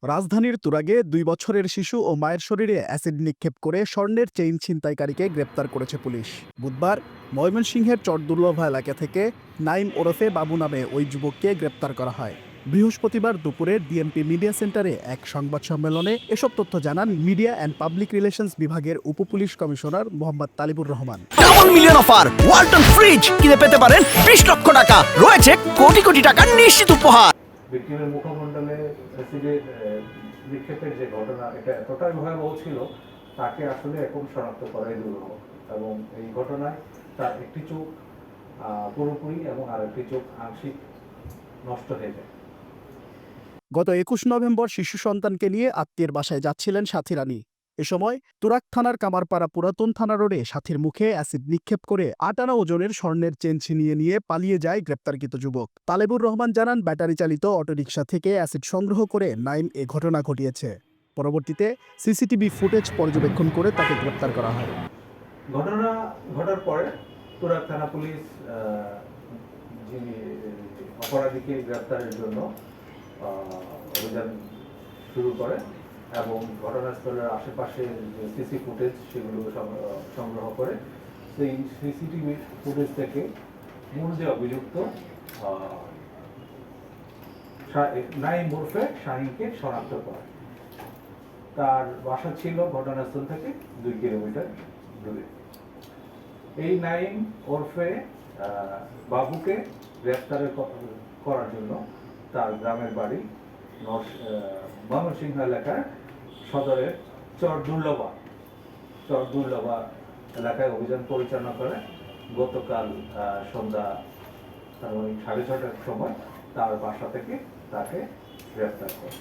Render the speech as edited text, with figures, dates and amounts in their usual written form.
রাজধানীর তুরাগে ২ বছরের শিশু ও মায়ের শরীরে অ্যাসিড নিক্ষেপ করে স্বর্ণের চেইন ছিনতাইকারীকে গ্রেপ্তার করেছে পুলিশ। বুধবার ময়মনসিংহের চরদুর্লভা এলাকা থেকে নাইম ওরফে বাবু নামে ওই যুবককে গ্রেপ্তার করা হয়। বৃহস্পতিবার দুপুরে ডিএমপি মিডিয়া সেন্টারে এক সংবাদ সম্মেলনে এসব তথ্য জানান মিডিয়া অ্যান্ড পাবলিক রিলেশনস বিভাগের উপপুলিশ commissioner Mohammad Talibur Rahman. Double million offer Walton fridge কিনে পেতে পারেন 20 লক্ষ টাকা, রয়েছে কোটি কোটি টাকার নিশ্চিত উপহার। ভিক্টিমের মুখমণ্ডলে অ্যাসিডের নিক্ষেপের যে ঘটনা, এটা এতটাই ভয়াবহ ছিল, তাকে আসলে এখন শনাক্ত করাই দুরূহ। এবং এই ঘটনায় তার একটি চোখ পুরোপুরি এবং আরেকটি চোখ আংশিক নষ্ট হয়ে যায়। গত ২১ নভেম্বর শিশু সন্তানকে নিয়ে আত্মীয়ের বাসায় যাচ্ছিলেন সাথী রানী। এ সময় তুরাগ থানার কামারপাড়া পুরাতন থানা রোডে সাথীর মুখে অ্যাসিড নিক্ষেপ করে ৮ আনা ওজনের স্বর্ণের চেন ছিনিয়ে নিয়ে পালিয়ে যায় গ্রেপ্তারকৃত যুবক। তালেবুর রহমান জানান, ব্যাটারি চালিত অটোরিকশা থেকে অ্যাসিড সংগ্রহ করে নাইম এ ঘটনা ঘটিয়েছে। পরবর্তীতে সিসিটিভি ফুটেজ পর্যবেক্ষণ করে তাকে গ্রেপ্তার করা হয়। ঘটনা ঘটার পরে তুরাগ থানা পুলিশ যিনি অপরাধীকে গ্রেপ্তারের জন্য অভিযান শুরু করে এবং ঘটনাস্থলের আশেপাশে যে সিসি ফুটেজ সেগুলো সংগ্রহ করে সেই সিসিটিভি ফুটেজ থেকে মূল যে অভিযুক্ত নাইম ওরফে শাহিনকে শনাক্ত করে। তার বাসা ছিল ঘটনাস্থল থেকে 2 কিলোমিটার দূরে। এই নাইম ওরফে বাবুকে গ্রেফতার করার জন্য তার গ্রামের বাড়ি ময়মনসিংহ এলাকার সদরের চরদুর্লভা এলাকায় অভিযান পরিচালনা করে গতকাল সন্ধ্যা 6:30টার সময় তার বাসা থেকে তাকে গ্রেফতার করে।